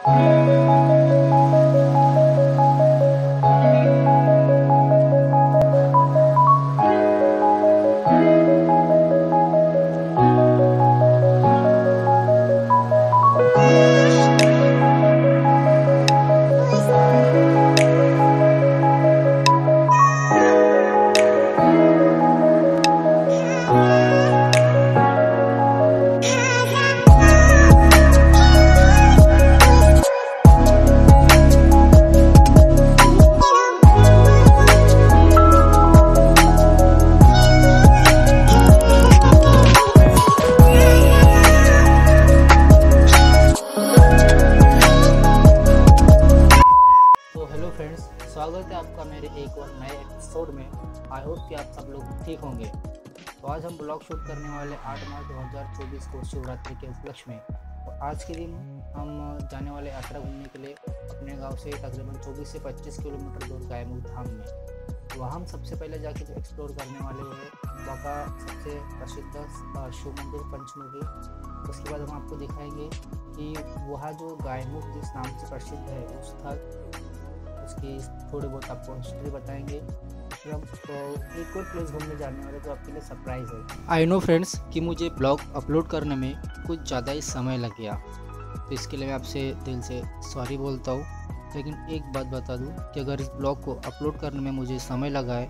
Hello friends, स्वागत है आपका मेरे एक और नए एपिसोड में। आई होप कि आप सब लोग ठीक होंगे। तो आज हम ब्लॉग शूट करने वाले 8 मार्च 2024 को शिवरात्रि के उपलक्ष्य में। तो आज के दिन हम जाने वाले यात्रा घूमने के लिए अपने गांव से तकरीबन 24 से 25 किलोमीटर दूर गायमुख धाम में। तो वहाँ हम सबसे पहले जाके जो एक्सप्लोर करने वाले हैं वहाँ का सबसे प्रसिद्ध शिव मंदिर पंचमुखी। उसके बाद हम आपको दिखाएंगे कि वहाँ जो गायमुख जिस नाम से प्रसिद्ध है उस स्थल, उसकी थोड़ी बहुत आपको हिस्ट्री बताएंगे। फिर हम तो एक और प्लेस घूमने जाने वाले जो आपके लिए सरप्राइज है। आई नो फ्रेंड्स कि मुझे ब्लॉग अपलोड करने में कुछ ज़्यादा ही समय लग गया, तो इसके लिए मैं आपसे दिल से सॉरी बोलता हूँ। लेकिन एक बात बता दूँ कि अगर इस ब्लॉग को अपलोड करने में मुझे समय लगा है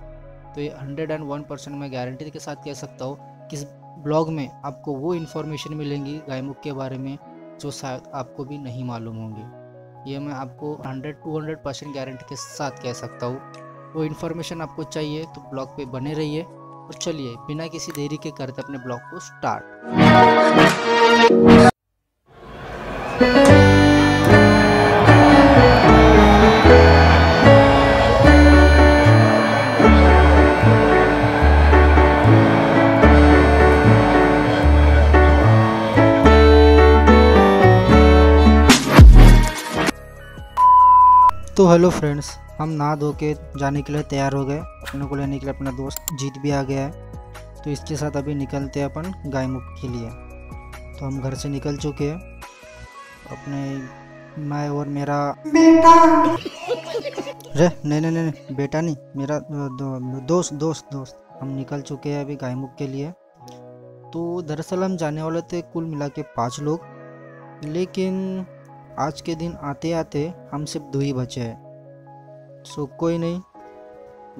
तो ये 101% मैं गारंटी के साथ कह सकता हूँ कि इस ब्लॉग में आपको वो इन्फॉर्मेशन मिलेंगी गायमुख के बारे में जो शायद आपको भी नहीं मालूम होंगी। ये मैं आपको 100-200% गारंटी के साथ कह सकता हूँ। वो इन्फॉर्मेशन आपको चाहिए तो ब्लॉग पे बने रहिए। और चलिए बिना किसी देरी के करते अपने ब्लॉग को स्टार्ट। तो हेलो फ्रेंड्स, हम नहा धो के जाने के लिए तैयार हो गए। अपने को लेने के लिए अपना दोस्त जीत भी आ गया है। तो इसके साथ अभी निकलते हैं अपन गायमुख के लिए। तो हम घर से निकल चुके हैं। अपने मैं और मेरा बेटा नहीं बेटा नहीं, मेरा दोस्त हम निकल चुके हैं अभी गायमुख के लिए। तो दरअसल हम जाने वाले थे कुल मिला के 5 लोग, लेकिन आज के दिन आते आते हम सिर्फ 2 ही बचे हैं। सो कोई नहीं,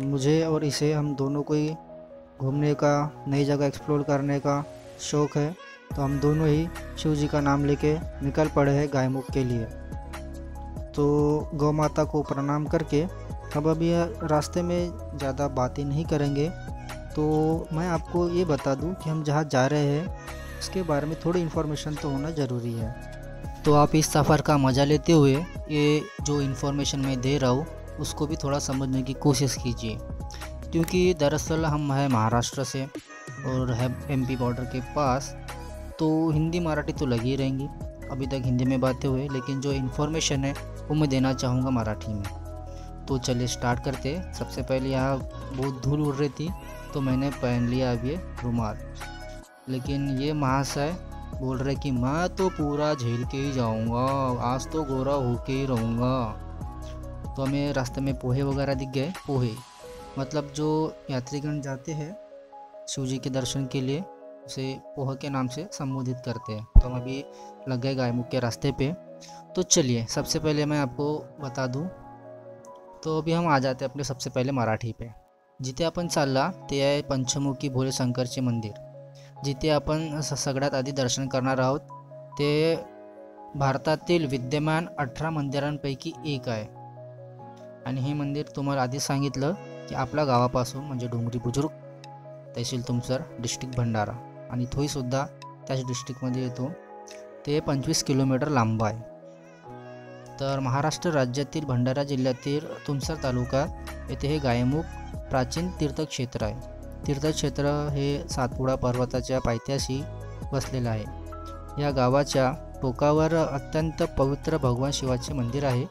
मुझे और इसे हम दोनों को ही घूमने का, नई जगह एक्सप्लोर करने का शौक़ है। तो हम दोनों ही शिव जी का नाम लेके निकल पड़े हैं गायमुख के लिए। तो गौ माता को प्रणाम करके अब अभी रास्ते में ज़्यादा बातें नहीं करेंगे। तो मैं आपको ये बता दूं कि हम जहाँ जा रहे हैं उसके बारे में थोड़ी इन्फॉर्मेशन तो होना ज़रूरी है। तो आप इस सफ़र का मज़ा लेते हुए ये जो इन्फॉर्मेशन मैं दे रहा हूँ उसको भी थोड़ा समझने की कोशिश कीजिए, क्योंकि दरअसल हम हैं महाराष्ट्र से और है MP बॉर्डर के पास। तो हिंदी मराठी तो लगी रहेंगी, अभी तक हिंदी में बातें हुए, लेकिन जो इन्फॉर्मेशन है वो मैं देना चाहूँगा मराठी में। तो चलिए स्टार्ट करते। सबसे पहले यहाँ बहुत धूल उड़ रही थी तो मैंने पहन लिया अब ये रुमाल, लेकिन ये महाशय बोल रहे कि मैं तो पूरा झेल के ही जाऊंगा, आज तो गोरा होके ही रहूँगा। तो हमें रास्ते में पोहे वगैरह दिख गए। पोहे मतलब जो यात्रीगण जाते हैं शिव जी के दर्शन के लिए उसे पोहा के नाम से संबोधित करते हैं। तो हम अभी लग गए गायमुख के रास्ते पे। तो चलिए सबसे पहले मैं आपको बता दूं, तो अभी हम आ जाते हैं अपने सबसे पहले मराठी पे। जिथे आपण चालला ते आहे पंचमुखी भोले शंकरचे मंदिर, जिथे आपण सगळ्यात आधी दर्शन करणार आहोत। ते भारतातील विद्यमान 18 मंदिरांपैकी एक आहे आणि हे मंदिर तुम्हाला आधी सांगितलं की आपल्या गावापासून म्हणजे डोंगरी बुजुर्ग, तहसील तुमसर, डिस्ट्रिक्ट भंडारा, आणि तोही सुद्धा त्याच डिस्ट्रिक्टमध्ये येतो। ते 25 किलोमीटर लांब आहे। तर महाराष्ट्र राज्यातील भंडारा जिल्ह्यातील तुमसर तालुका येथे हे गायमुख प्राचीन तीर्थक्षेत्र आहे। तीर्थक्षेत्र हे सातपुडा पर्वताच्या पायथ्याशी वसलेलं आहे। या गावाच्या टोकावर अत्यंत पवित्र भगवान शिवाचे मंदिर आहे,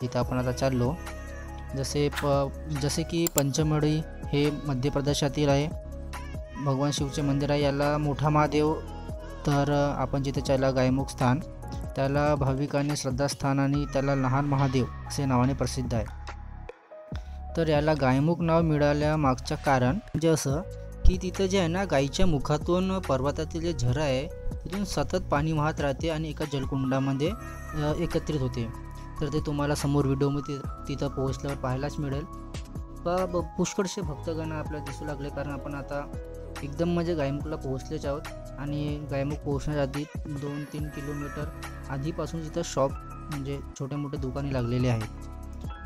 जिथे आपण आता चाललो। जसे की पंचमढी हे मध्य प्रदेशातील आहे, भगवान शिवचे मंदिर आहे। याला मोठा महादेव, तर आपण जिथे चालला गायमुख स्थान त्याला भाविकांनी श्रद्धास्थान आणि त्याला लहान महादेव असे नावाने प्रसिद्ध आहे. तर याला गायमुख नाव मिळाल्यामागचं कारण म्हणजे असं की तिथं जे आहे ना, गाईच्या मुखातून पर्वतातील जे झरा आहे तिथून सतत पाणी वाहत राहते आणि एका जलकुंडामध्ये एकत्रित होते. तर ते तुम्हाला समोर व्हिडिओमध्ये तिथं पोहोचल्यावर पाहायलाच मिळेल. पुष्कळसे भक्तगण आपल्याला दिसू लागले, कारण आपण आता एकदम म्हणजे गायमुखला पोहोचलेच आहोत. आणि गायमुख पोहोचण्याच्या आधी 2-3 किलोमीटर आधीपासून तिथं शॉप म्हणजे छोटे मोठे दुकाने लागलेले आहेत.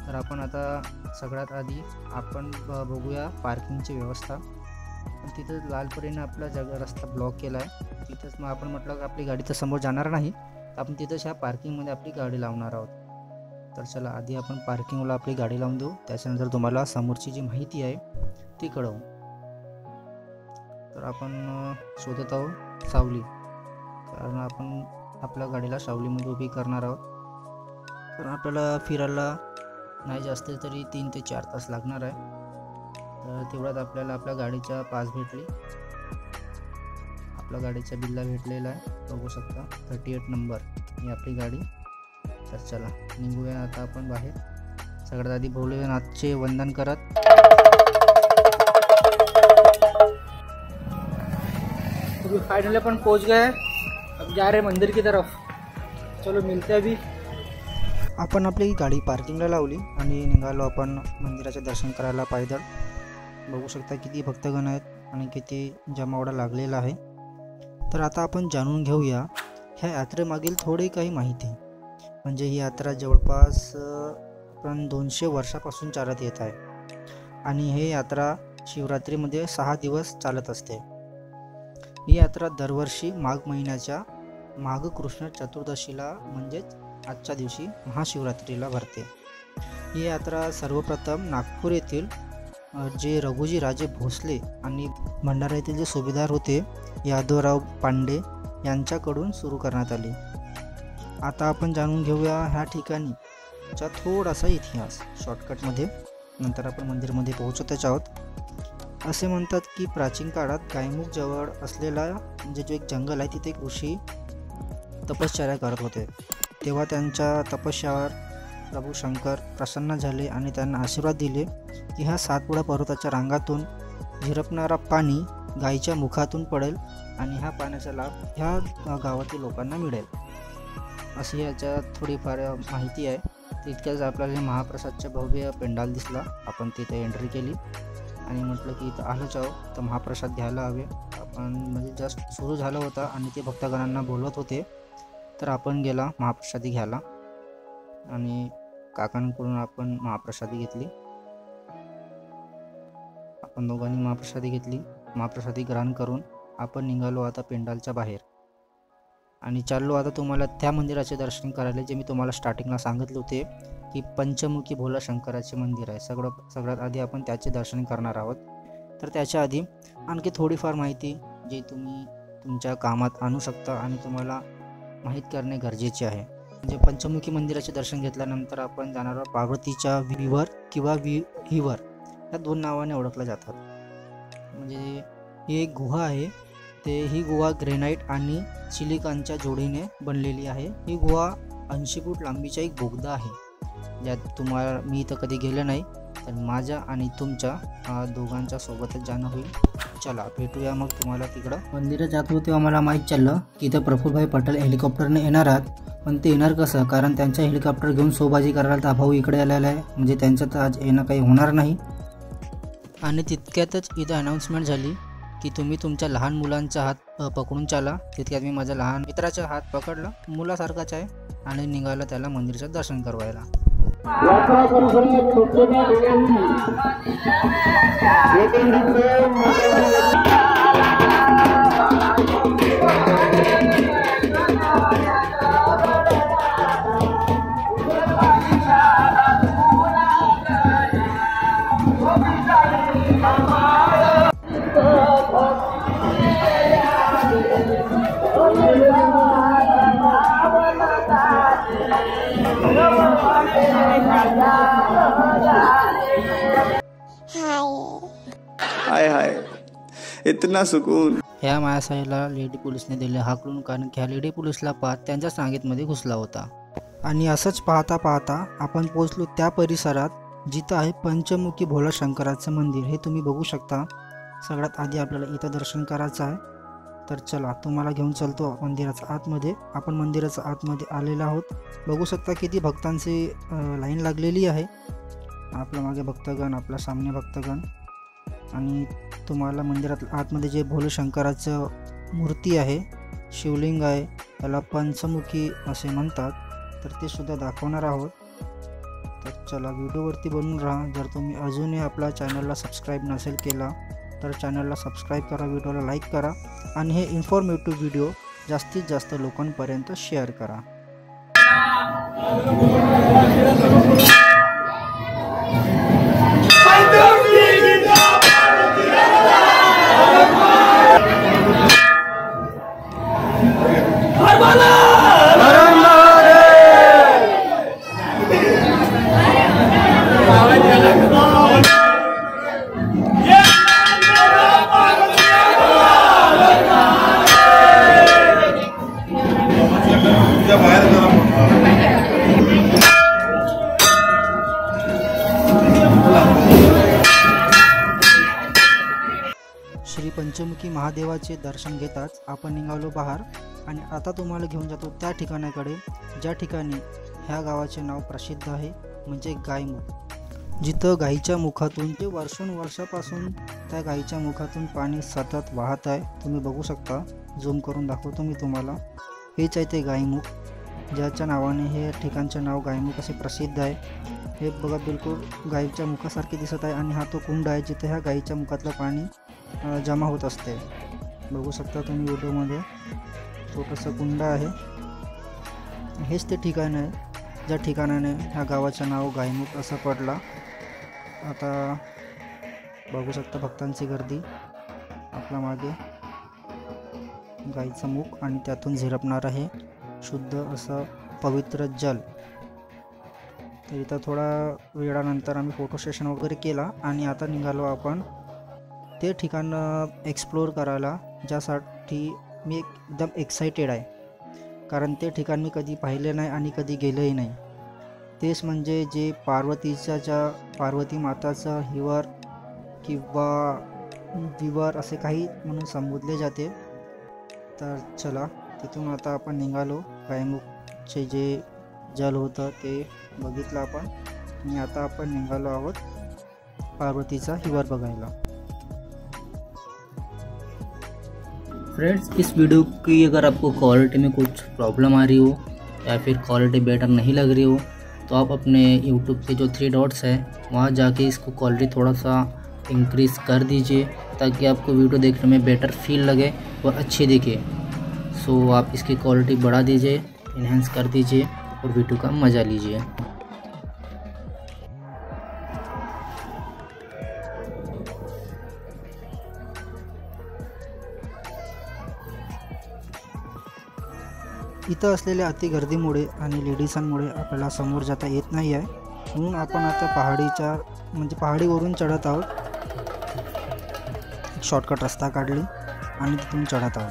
तर आपण आता सगळ्यात आधी आपण बघूया पार्किंगची व्यवस्था. तिथं लालपरीने आपला रस्ता ब्लॉक केला आहे. तिथंच मग आपण म्हटलं की आपली गाडी तर समोर जाणार नाही, तर आपण तिथंच ह्या पार्किंगमध्ये आपली गाडी लावणार आहोत. तर चला आधी आपण पार्किंगला आपली गाडी लावून देऊ, त्याच्यानंतर तुम्हाला समोरची जी माहिती आहे ती कळवू. तर आपण शोधत आहोत सावली, कारण आपण आपल्या गाडीला सावलीमध्ये उभी करणार आहोत. कारण आपल्याला फिरायला नाही जास्त तरी 3 ते 4 तास लागणार आहे. तर तेवढ्यात आपल्याला आपल्या गाडीचा पास भेटली, आपल्या गाडीचा बिल्ला भेटलेला आहे, बघू शकता 38 नंबर ही आपली गाडी. तर चला निघूया आता आपण बाहेर. सगळ्यात आधी भोलेनाथचे वंदन करत फाइनली अपन पहुंच गए, अब जा रहे मंदिर की तरफ. चलो मिलते अभी. आपण आपली गाडी पार्किंगला लावली आणि निघालो आपण मंदिराचे दर्शन करायला पायदळ. बघू शकता किती भक्तगण आहेत आणि किती जमावडा लागलेला आहे. तर आता आपण जाणून घेऊया ह्या यात्रेमागील थोडी काही माहिती. म्हणजे ही यात्रा जवळपास आपण 200 वर्षापासून चालत येत आहे आणि ही यात्रा शिवरात्रीमध्ये 6 दिवस चालत असते. ही यात्रा दरवर्षी माघ महिन्याच्या माघ कृष्ण चतुर्दशीला म्हणजेच आजच्या दिवशी महाशिवरात्रीला भरते. ही यात्रा सर्वप्रथम नागपूर येथील जे रघुजी राजे भोसले आणि भंडारा येथील जे सुभेदार होते यादवराव पांडे यांच्याकडून सुरू करण्यात आली. आता आपण जाणून घेऊया ह्या ठिकाणीचा थोडासा इतिहास शॉर्टकटमध्ये, नंतर आपण मंदिरमध्ये पोहोचतच आहोत. असे म्हणतात की प्राचीन काळात गायमुख जवळ असलेला म्हणजे जो एक जंगल आहे तिथे एक ऋषी तपश्चर्या करत होते. तेव्हा त्यांच्या तपस्यावर प्रभू शंकर प्रसन्न झाले आणि त्यांना आशीर्वाद दिले की ह्या 7 पर्वताच्या रांगातून झिरपणारा पाणी गायीच्या मुखातून पडेल आणि ह्या पाण्याचा लाभ ह्या गावातील लोकांना मिळेल. अशी याच्यात थोडीफार माहिती आहे. तितक्याच आपल्याला महाप्रसादचा भव्य पेंडाल दिसला. आपण तिथे एंट्री केली आणि म्हटलं की इथं आलोच आहोत तर महाप्रसाद घ्यायला हवे. आपण म्हणजे जस्ट सुरू झालं होता आणि ते भक्तगणांना बोलवत होते, तर आपण गेला महाप्रसादी घ्यायला आणि काकांकडून आपण महाप्रसादी घेतली. आपण दोघांनी महाप्रसादी घेतली. महाप्रसादी ग्रहण करून आपण निघालो आता पेंडालच्या बाहेर आणि चाललो आता तुम्हाला त्या मंदिराचे दर्शन करायला जे मी तुम्हाला स्टार्टिंगला सांगितले होते की पंचमुखी भोला शंकराचे मंदिर आहे. सगळ्यात आधी आपण त्याचे दर्शन करणार आहोत. तर त्याच्या आधी आणखी थोडीफार माहिती जी तुम्ही तुमच्या कामात आणू शकता आणि तुम्हाला माहीत करणे गरजेचे आहे. म्हणजे पंचमुखी मंदिराचे दर्शन घेतल्यानंतर आपण जाणार आहोत पार्वतीच्या विवर किंवा हिवर या 2 नावाने ओळखल्या जातात. म्हणजे ही एक गुहा आहे. ही गुहा ग्रेनाइट आणि सिलिकॉनच्या जोडीने बनलेली आहे. ही गुहा 80 फूट लांबीचा एक बोगदा आहे, ज्यात मी इथं कधी गेलं नाही, तर माझ्या आणि तुमच्या दोघांच्या सोबतच जाणं होईल. चला भेटूया मग तुम्हाला तिकडं. मंदिरात जात होते तेव्हा मला माहीत चाललं की इथं प्रफुल्लभाई पटेल हेलिकॉप्टरने येणार आहेत. पण ते येणार कसं, कारण त्यांचा हेलिकॉप्टर घेऊन शोबाजी करायला तर भाऊ इकडे आलेला आहे. म्हणजे त्यांचं तर आज येणं काही होणार नाही. आणि तितक्यातच इथं अनाऊन्समेंट झाली की तुम्ही तुमच्या लहान मुलांचा हात पकडून चाला. तितक्यात मी माझ्या लहान मित्राचा हात पकडला, मुलासारखाच आहे, आणि निघाला त्याला मंदिराचं दर्शन करवायला. हाय हाय, इतना सुकून. ह्या माझ्या साईडला लेडी पोलिसने दिले हाकलून, कारण की ह्या लेडी पोलिसला पाहत त्यांच्या सांगीतमध्ये घुसला होता. आणि असंच पाहता पाहता आपण पोहोचलो त्या परिसरात जिथं आहे पंचमुखी भोला शंकराचं मंदिर. हे तुम्ही बघू शकता. सगळ्यात आधी आपल्याला इथं दर्शन करायचं आहे. तर चला तुम्हाला घेऊन चलतो मंदिराच्या आतमध्ये. आपण मंदिराच्या आतमध्ये आलेलो आहोत. बघू शकता किती भक्तांची लाईन लागलेली आहे. आपल्या मागे भक्तगण, आपल्या सामने भक्तगण. आणि तुम्हाला मंदिरात आतमध्ये जे भोले शंकराचं मूर्ती आहे, शिवलिंग आहे, त्याला पंचमुखी असे म्हणतात, तर ते सुद्धा दाखवणार आहोत. तर चला व्हिडिओवरती बनून राहा. जर तुम्ही अजूनही आपल्या चॅनलला सबस्क्राईब नसेल केला तर चॅनलला सबस्क्राईब करा, व्हिडिओला लाईक करा आणि हे इन्फॉर्मेटिव्ह व्हिडिओ जास्तीत जास्त लोकांपर्यंत शेअर करा. श्री पंचमुखी महादेवाचे दर्शन घेताच आपण निघालो बाहेर. आणि आता तुम्हाला घेऊन जातो त्या ठिकाणाकडे ज्या ठिकाणी ह्या गावाचे नाव प्रसिद्ध आहे, म्हणजे गायमुख. जिथं गाईच्या मुखातून ते वर्षापासून त्या गाईच्या मुखातून पाणी सतत वाहत आहे. तुम्ही बघू शकता. झूम करून दाखवतो मी तुम्हाला. हेच आहे ते गायमुख, ज्याच्या नावाने हे ठिकाणचे नाव गायमुख असे प्रसिद्ध आहे. हे बघा बिलकुल गाईच्या मुखासारखे दिसत आहे. आणि हा तो कुंड आहे जिथे ह्या गाईच्या मुखातलं पाणी जमा होत असते. बघू शकता तुम्ही व्हिडिओमध्ये. छोटंसं कुंड आहे. हेच ते ठिकाण आहे ज्या ठिकाणाने ह्या गावाचं नाव गायमुख असं पडला. आता बघू शकता भक्तांची गर्दी. आपल्या मागे गाईचं मुख आणि त्यातून झिरपणार आहे शुद्ध असं पवित्र जल. तर इथं थोडा वेळानंतर आम्ही फोटो सेशन वगैरे केला आणि आता निघालो आपण ते ठिकाण एक्सप्लोअर करायला, ज्यासाठी मी एकदम एक्सायटेड आहे. कारण ते ठिकाण मी कधी पाहिले नाही आणि कधी गेलोही नाही. तेच म्हणजे जे पार्वती माताचं हिवर किंवा विवर असे काही म्हणून संबोधले जाते. तर चला तिथून आता आपण निघालो. गायमुखचे जे जल होतं ते बघितलं आपण आणि आता आपण निघालो आहोत पार्वतीचा हिवर बघायला. फ्रेंड्स, इस वीडियो की अगर आपको क्वालिटी में कुछ प्रॉब्लम आ रही हो या फिर क्वालिटी बेटर नहीं लग रही हो तो आप अपने यूट्यूब के जो 3 डॉट्स है वहाँ जाके इसको क्वालिटी थोड़ा सा इंक्रीज़ कर दीजिए, ताकि आपको वीडियो देखने में बेटर फील लगे और अच्छी दिखे. सो आप इसकी क्वालिटी बढ़ा दीजिए, इन्हेंस कर दीजिए और वीडियो का मज़ा लीजिए. इथं असलेल्या अतिगर्दीमुळे आणि लेडीजांमुळे आपल्याला समोर जाता येत नाही आहे. म्हणून आपण आता पहाडीवरून चढत आहोत. एक शॉर्टकट रस्ता काढली आणि तिथून चढत आहोत.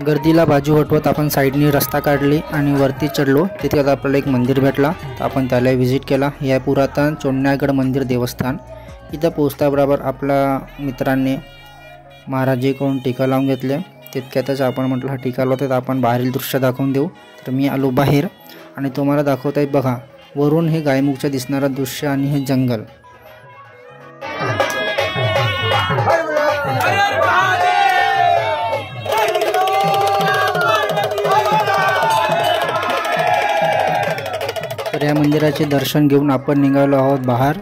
गर्दीला बाजू हटवत आपण साईडनी रस्ता काढली आणि वरती चढलो. तिथे आता आपल्याला एक मंदिर भेटला, तर आपण त्याला व्हिजिट केला. हे पुरातन चोंडण्यागड मंदिर देवस्थान. इथं पोहोचल्याबरोबर आपल्या मित्रांनी महाराजीकडून टीका लावून घेतले. तितक्यातच आपण म्हटलं हा टीका लावतात, आपण बाहेरील दृश्य दाखवून देऊ. तर मी आलो बाहेर आणि तुम्हाला दाखवत आहे बघा, वरून हे गायमुखचं दिसणारं दृश्य आणि हे जंगल. तर या मंदिराचे दर्शन घेऊन आपण निघालो आहोत बाहेर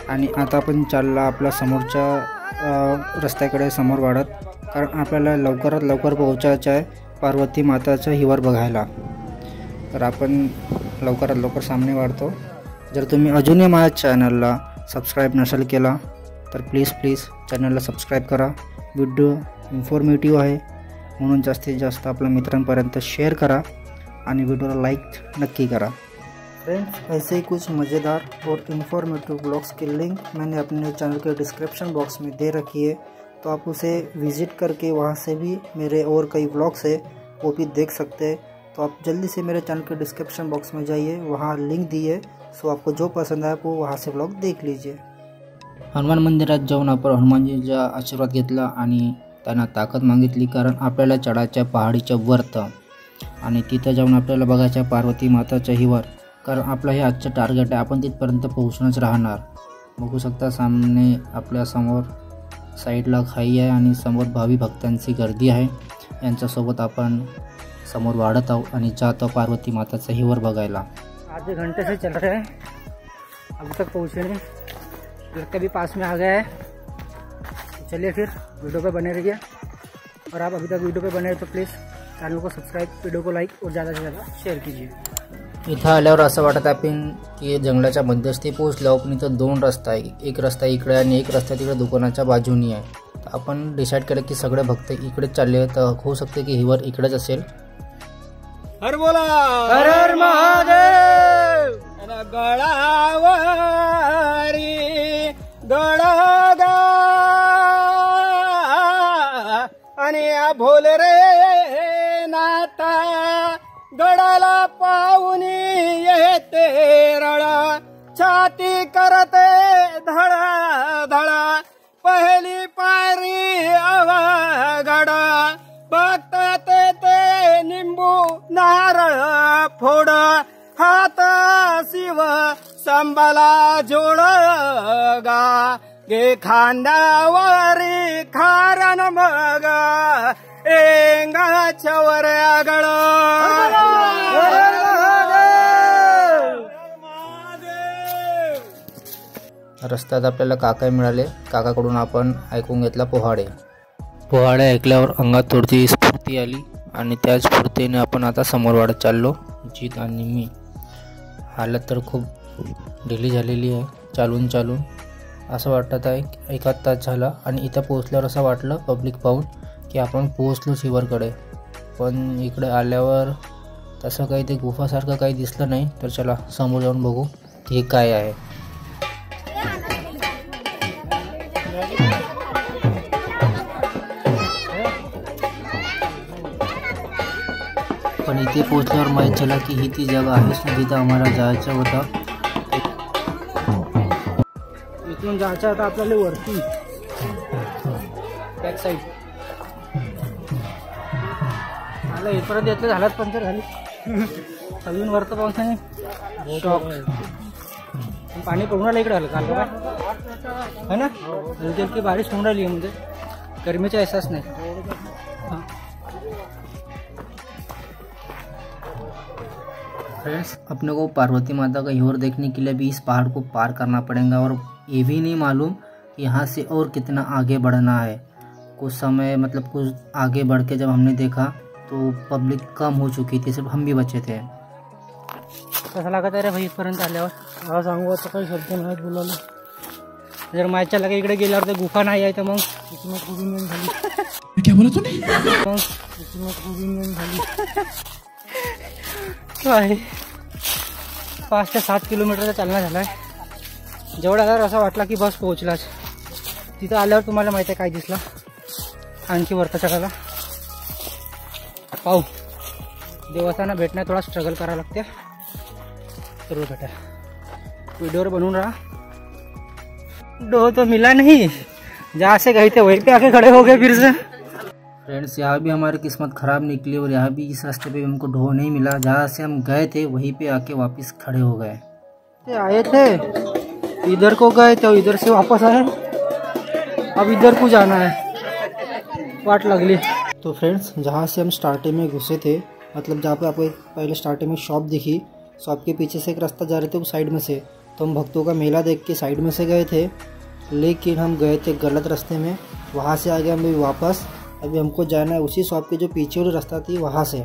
आणि आता आपण चालला आपल्या समोरच्या रस्त्याकडे समोर वाढत, कारण आपल्याला लवकरात लवकर पोहोचायचं आहे पार्वती माताचं हिवर बघायला. तर आपण लवकरात लवकर सामने वाढतो. जर तुम्ही अजूनही माझ्या चॅनलला सबस्क्राईब नसेल केला तर प्लीज चॅनलला सबस्क्राईब करा. व्हिडिओ इन्फॉर्मेटिव्ह आहे म्हणून जास्तीत जास्त आपल्या मित्रांपर्यंत शेअर करा आणि व्हिडिओला लाईक नक्की करा. फ्रेंड्स, ऐसे ही कुछ मज़ेदार और इन्फॉर्मेटिव ब्लॉग्स की लिंक मैंने अपने चैनल के डिस्क्रिप्शन बॉक्स में दे रखी है, तो आप उसे विज़िट करके वहां से भी मेरे और कई ब्लॉग्स है वो भी देख सकते हैं। तो आप जल्दी से मेरे चैनल के डिस्क्रिप्शन बॉक्स में जाइए, वहाँ लिंक दी है, सो आपको जो पसंद आए वो वहाँ से ब्लॉग देख लीजिए। हनुमान मंदिरात जाऊन आपण हनुमानजीचा आशीर्वाद घेतला आणि त्यांना ताकद मागितली, कारण आपल्याला चढायच्या पहाडीच्या वरत आणि तिथं जाऊन आपल्याला बघायच्या पार्वती माताच्या हिवर, कारण आपलं हे आजचं टार्गेट आहे, आपण तिथपर्यंत पोहोचूनच राहणार। बघू शकता सामने आपल्या समोर साईडला खाई आहे आणि समोर भावी भक्तांची गर्दी आहे, यांच्यासोबत आपण समोर वाढत आहोत आणि जातो पार्वती माताचा हिवर बघायला। आधे घंटे से चल रहे हैं, अभी तक पहुँचे नहीं, लड़का भी पास में आ गया है। तो चलिए फिर वीडियो पे बने रहिए, और आप अभी तक वीडियो पे बने हैं तो प्लीज़ चैनल को सब्सक्राइब, वीडियो को लाइक और ज़्यादा से ज़्यादा शेअर कीजिए। इथं आल्यावर असं वाटत आपण की जंगलाच्या मध्यस्थी पोहोचलो, पण इथं दोन रस्ता आहे, एक रस्ता इकडे आणि एक रस्ता तिकडे दुकानाच्या बाजूनी आहे। तर आपण डिसाईड केलं की सगळे भक्त इकडेच चालले, तर होऊ शकते की हिवर इकडेच असेल। हर बोला हर हर महादेव। गळावारी गळगा आणि भोल रे नाता गडाला पाहुनी येते रळा, छाती करते धडा धडा, पहिली पायरी अवघडा, बघतात ते निंबू नारळ फोड, हात शिव संबला जोड गा, गे खांद्यावरी खारण मग एंगाच्यावर आगळ। रस्त्यात आपल्याला काका मिळाले, काकाकडून आपण ऐकून घेतला पोहाडे। पोहाडे ऐकल्यावर अंगात थोडीशी स्फूर्ती आली आणि त्याच स्फूर्तीने आपण आता समोर वाढत चाललो। जीत आणि मी हालत तर खूप ढिली झालेली आहे, चालून चालून असं वाटत आहे एखाद तास झाला, आणि इथं पोहोचल्यावर असं वाटलं पब्लिक पाहून की आपण पोहोचलो शिवरकडे, पण इकडे आल्यावर तसं काही ते गुफासारखं काही दिसलं नाही। तर चला समोर जाऊन बघू की हे काय आहे। पण इथे पोहोचल्यावर माहीत झालं की ही ती जागा आहेच ना जिथं आम्हाला जायचं होतं। इथून जायचं आता आपल्याला वरती बॅक साईड। मला इथपर्यंत येतं झालाच पंक्चर झाली, अजून वरतं पावसाने शॉक, पाणी पडून राहिलं इकडे आलं काल का है ना, हल्की हल्की बारिश होऊन राहिली, म्हणजे गर्मीचा एहसास नहीं। फ्रेंड्स, अपने को पार्वती माता का हिवर देखने के लिए भी इस पहाड़ को पार करना पड़ेगा, और ये भी नहीं मालूम यहाँ से और कितना आगे बढ़ना है। कुछ समय मतलब कुछ आगे बढ़ के जब हमने देखा तो पब्लिक कम हो चुकी थी, सिर्फ हम भी बचे थे। कसं लागत आहे रे भाई इथपर्यंत आल्यावर? हा सांगू आता काही शब्द नाहीत बोलायला। जर माहिती लगे इकडे गेल्यावर तर गुफा नाही आहे तर मग झाली। क्या बोला तूने? काय 5 ते 7 किलोमीटरचा चालना झाला आहे। जेवढा आल्यावर असं वाटला की बस पोहोचलाच। तिथं आल्यावर तुम्हाला माहिती आहे काय दिसलं, आणखी वरता चढायला पाहू, देवस्थाना भेटण्यात थोड़ा स्ट्रगल करा लगते, जरूर बेटा वीडियो बनून रहा। डो तो मिला नहीं, जहाँ से गए थे वहीं पे आके खड़े हो गए फिर से। फ्रेंड्स, यहाँ भी हमारी किस्मत ख़राब निकली, और यहाँ भी इस रास्ते पे हमको ढो नहीं मिला, जहाँ से हम गए थे वहीं पे आके वापस खड़े हो गए। आए थे इधर को गए थे, इधर से वापस आए, अब इधर को जाना है, वाट लगली। तो फ्रेंड्स, जहाँ से हम स्टार्टिंग में घुसे थे, मतलब जहाँ पे आपको पहले स्टार्टिंग में शॉप दिखी, शॉप के पीछे से एक रास्ता जा रहे थे वो साइड में से, तो हम भक्तों का मेला देख के साइड में से गए थे, लेकिन हम गए थे गलत रास्ते में, वहाँ से आ गए हम भी वापस। अभी हमको जाना है उसी शॉप के जो पीछे वाली रास्ता थी वहाँ से,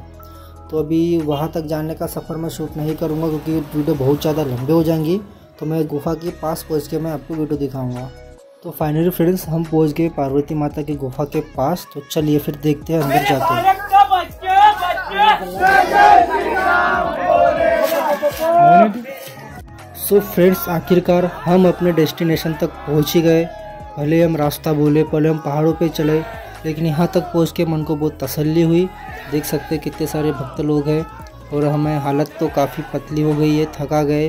तो अभी वहाँ तक जाने का सफ़र मैं शूट नहीं करूँगा क्योंकि वीडियो बहुत ज़्यादा लंबे हो जाएंगी। तो मैं गुफा के पास पहुँच के मैं आपको वीडियो दिखाऊंगा। तो फाइनली फ्रेंड्स, हम पहुँच गए पार्वती माता की गुफा के पास। तो चलिए फिर देखते हैं अंदर जाते हैं। सो फ्रेंड्स, आखिरकार हम अपने डेस्टिनेशन तक पहुंच ही गए। भले हम रास्ता भूले, पहले हम पहाड़ों पे चले, लेकिन यहाँ तक पहुँच के मन को बहुत तसल्ली हुई। देख सकते हैं कितने सारे भक्त लोग हैं और हमें हालत तो काफ़ी पतली हो गई है, थका गए,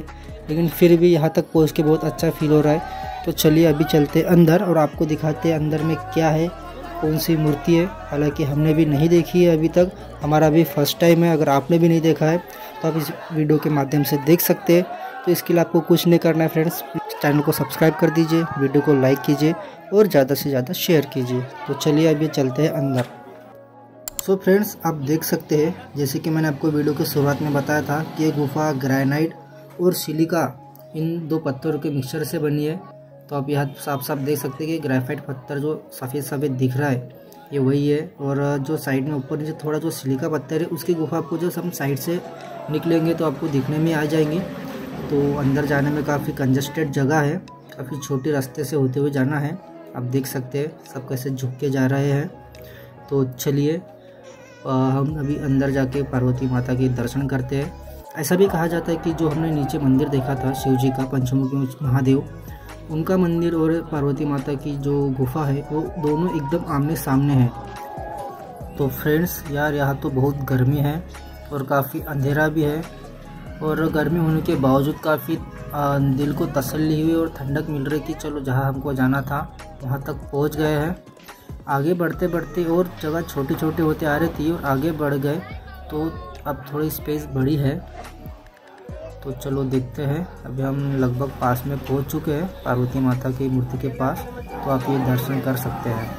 लेकिन फिर भी यहाँ तक पहुँच के बहुत अच्छा फील हो रहा है। तो चलिए अभी चलते अंदर और आपको दिखाते हैं अंदर में क्या है, कौन सी मूर्ति है। हालांकि हमने भी नहीं देखी है अभी तक, हमारा भी फर्स्ट टाइम है। अगर आपने भी नहीं देखा है तो आप इस वीडियो के माध्यम से देख सकते हैं। तो इसके लिए आपको कुछ नहीं करना है फ्रेंड्स, चैनल को सब्सक्राइब कर दीजिए, वीडियो को लाइक कीजिए और ज़्यादा से ज़्यादा शेयर कीजिए। तो चलिए अभी चलते हैं अंदर। सो फ्रेंड्स, आप देख सकते हैं जैसे कि मैंने आपको वीडियो की शुरुआत में बताया था कि ये गुफा ग्रेनाइट और सिलिका इन दो पत्थरों के मिक्सचर से बनी है। तो आप यहाँ साफ साफ देख सकते हैं कि ग्रेफाइट पत्थर जो सफ़ेद सफ़ेद दिख रहा है ये वही है, और जो साइड में ऊपर नीचे थोड़ा जो सिलिका पत्थर है उसकी गुफा आपको जो हम साइड से निकलेंगे तो आपको दिखने में आ जाएंगी। तो अंदर जाने में काफ़ी कंजस्टेड जगह है, काफ़ी छोटे रास्ते से होते हुए जाना है। आप देख सकते हैं सब कैसे झुक के जा रहे हैं। तो चलिए हम अभी अंदर जाके पार्वती माता के दर्शन करते हैं। ऐसा भी कहा जाता है कि जो हमने नीचे मंदिर देखा था शिव जी का, पंचमुखी महादेव, उनका मंदिर और पार्वती माता की जो गुफा है वो दोनों एकदम आमने सामने है। तो फ्रेंड्स यार, यहाँ तो बहुत गर्मी है और काफ़ी अंधेरा भी है, और गर्मी होने के बावजूद काफ़ी दिल को तसल्ली हुई और ठंडक मिल रही कि चलो जहाँ हमको जाना था वहाँ तक पहुँच गए हैं। आगे बढ़ते बढ़ते और जगह छोटी छोटी होते आ रही थी और आगे बढ़ गए, तो अब थोड़ी स्पेस बड़ी है। तो चलो देखते हैं। अभी हम लगभग पास में पहुंच चुके हैं पार्वती माता की मूर्ति के पास, तो आप ये दर्शन कर सकते हैं।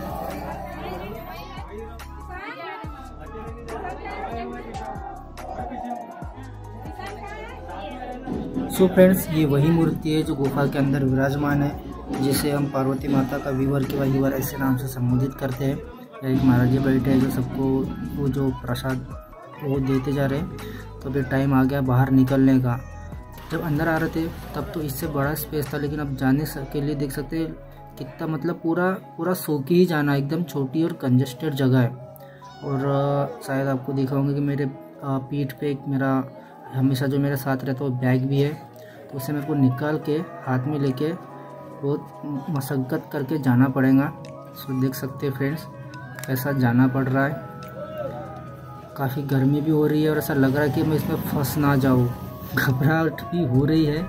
सो फ्रेंड्स, ये वही मूर्ति है जो गुफा के अंदर विराजमान है, जिसे हम पार्वती माता का वीवर के वीवर ऐसे नाम से संबोधित करते हैं। एक महाराज जी बैठे हैं जो सबको वो जो प्रसाद वो देते जा रहे हैं। तो अभी टाइम आ गया बाहर निकलने का। जब अंदर आ रहे थे तब तो इससे बड़ा स्पेस था, लेकिन अब जाने के लिए देख सकते हैं कितना, मतलब पूरा सो के ही जाना, एकदम छोटी और कंजस्टेड जगह है। और शायद आपको दिखाऊंगा कि मेरे पीठ पे एक मेरा हमेशा जो मेरे साथ रहता है वो बैग भी है, तो उसे मेरे को निकाल के हाथ में लेके बहुत मशक्क़त करके जाना पड़ेगा। सो देख सकते हैं फ्रेंड्स कैसा जाना पड़ रहा है। काफ़ी गर्मी भी हो रही है और ऐसा लग रहा है कि मैं इसमें फंस ना जाऊँ, घबराहट भी हो रही है,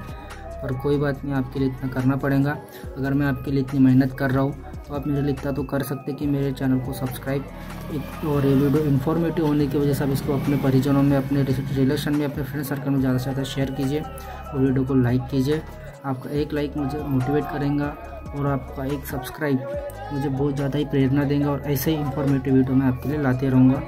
पर कोई बात नहीं, आपके लिए इतना करना पड़ेगा। अगर मैं आपके लिए इतनी मेहनत कर रहा हूँ तो आप मेरे लिए इतना तो कर सकते कि मेरे चैनल को सब्सक्राइब, और ये वीडियो इन्फॉर्मेटिव होने की वजह से आप इसको अपने परिजनों में, अपने रिलेशन में, अपने फ्रेंड सर्कल में ज़्यादा से ज़्यादा शेयर कीजिए और वीडियो को लाइक कीजिए। आपका एक लाइक मुझे मोटिवेट करेगा और आपका एक सब्सक्राइब मुझे बहुत ज़्यादा ही प्रेरणा देंगे, और ऐसे ही इन्फॉर्मेटिव वीडियो मैं आपके लिए लाते रहूँगा।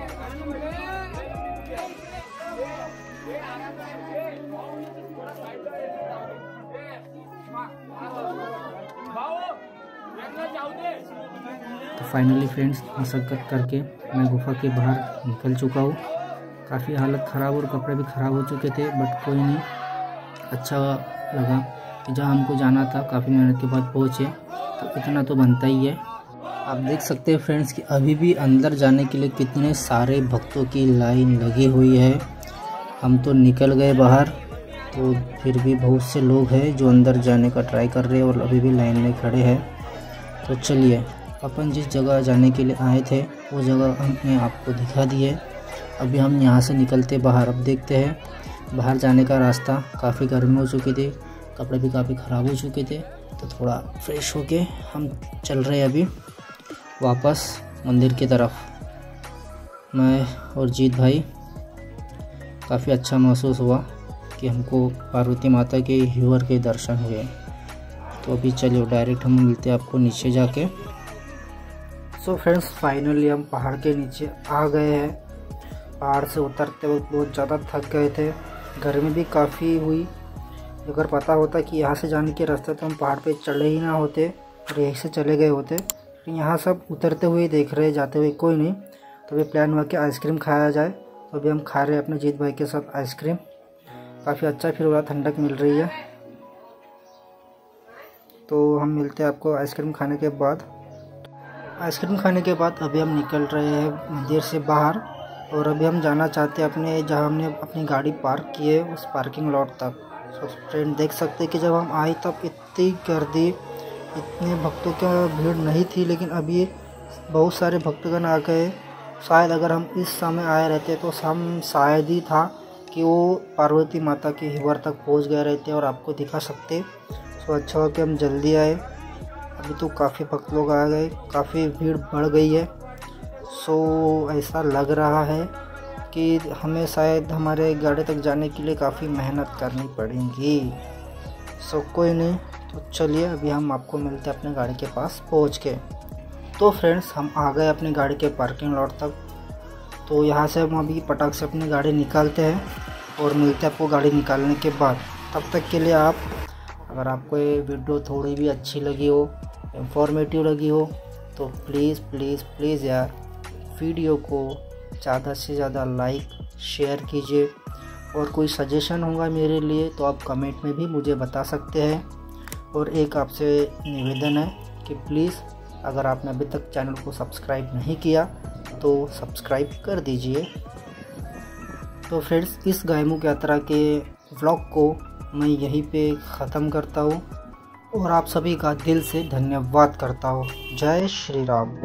तो फाइनली फ्रेंड्स, मशक्क़त करके मैं गुफा के बाहर निकल चुका हूँ। काफ़ी हालत ख़राब और कपड़े भी ख़राब हो चुके थे, बट कोई नहीं, अच्छा लगा कि जहाँ हमको जाना था काफ़ी मेहनत के बाद पहुँचे, तो इतना तो बनता ही है। आप देख सकते हैं फ्रेंड्स कि अभी भी अंदर जाने के लिए कितने सारे भक्तों की लाइन लगी हुई है। हम तो निकल गए बाहर, तो फिर भी बहुत से लोग हैं जो अंदर जाने का ट्राई कर रहे हैं और अभी भी लाइन में खड़े हैं। तो चलिए, अपन जिस जगह जाने के लिए आए थे वो जगह हमने आपको दिखा दी है। अभी हम यहाँ से निकलते बाहर। अब देखते हैं बाहर जाने का रास्ता। काफ़ी गर्मी हो चुकी थी, कपड़े भी काफ़ी ख़राब हो चुके थे, तो थोड़ा फ्रेश होके हम चल रहे हैं अभी वापस मंदिर की तरफ। मैं और जीत भाई, काफ़ी अच्छा महसूस हुआ कि हमको पार्वती माता के ह्यूवर के दर्शन हुए। तो अभी चलिए डायरेक्ट हम मिलते हैं आपको नीचे जाके। सो फ्रेंड्स, फाइनली हम पहाड़ के नीचे आ गए हैं। पहाड़ से उतरते वक्त बहुत ज़्यादा थक गए थे, गर्मी भी काफ़ी हुई। अगर पता होता कि यहाँ से जाने के रास्ते तो हम पहाड़ पे चढ़े ही ना होते और यहीं से चले गए होते। तो यहाँ सब उतरते हुए देख रहे, जाते हुए कोई नहीं। तो अभी प्लान हुआ कि आइसक्रीम खाया जाए, तो अभी हम खा रहे हैं अपने जीत भाई के साथ आइसक्रीम। काफ़ी अच्छा फील हो रहा, ठंडक मिल रही है। तो हम मिलते हैं आपको आइसक्रीम खाने के बाद। आइसक्रीम खाने के बाद अभी हम निकल रहे हैं मंदिर से बाहर, और अभी हम जाना चाहते हैं अपने जहाँ हमने अपनी गाड़ी पार्क की है उस पार्किंग लॉट तक। सो फ्रेंड देख सकते हैं कि जब हम आए तब इतनी गर्दी, इतने भक्तों का भीड़ नहीं थी, लेकिन अभी बहुत सारे भक्तगण आ गए। शायद अगर हम इस समय आए रहते तो हम शायद ही था कि वो पार्वती माता के हिवर तक पहुंच गए रहते और आपको दिखा सकते। सो अच्छा हो कि हम जल्दी आए। अभी तो काफ़ी भक्त लोग आ गए, काफ़ी भीड़ बढ़ गई है। सो ऐसा लग रहा है कि हमें शायद हमारे गाड़ी तक जाने के लिए काफ़ी मेहनत करनी पड़ेगी। सो कोई नहीं, तो चलिए अभी हम आपको मिलते हैं अपने गाड़ी के पास पहुंच के। तो फ्रेंड्स हम आ गए अपनी गाड़ी के पार्किंग लॉट तक। तो यहाँ से हम अभी पटाख से अपनी गाड़ी निकालते हैं और मिलते हैं आपको गाड़ी निकालने के बाद। तब तक के लिए आप, अगर आपको ये वीडियो थोड़ी भी अच्छी लगी हो, इंफॉर्मेटिव लगी हो, तो प्लीज़ प्लीज़ प्लीज़ यार वीडियो को ज़्यादा से ज़्यादा लाइक शेयर कीजिए। और कोई सजेशन होगा मेरे लिए तो आप कमेंट में भी मुझे बता सकते हैं। और एक आपसे निवेदन है कि प्लीज़ अगर आपने अभी तक चैनल को सब्सक्राइब नहीं किया तो सब्सक्राइब कर दीजिए। तो फ्रेंड्स इस गायमुख यात्रा के व्लॉग को मैं यहीं पे ख़त्म करता हूँ और आप सभी का दिल से धन्यवाद करता हूँ। जय श्री राम।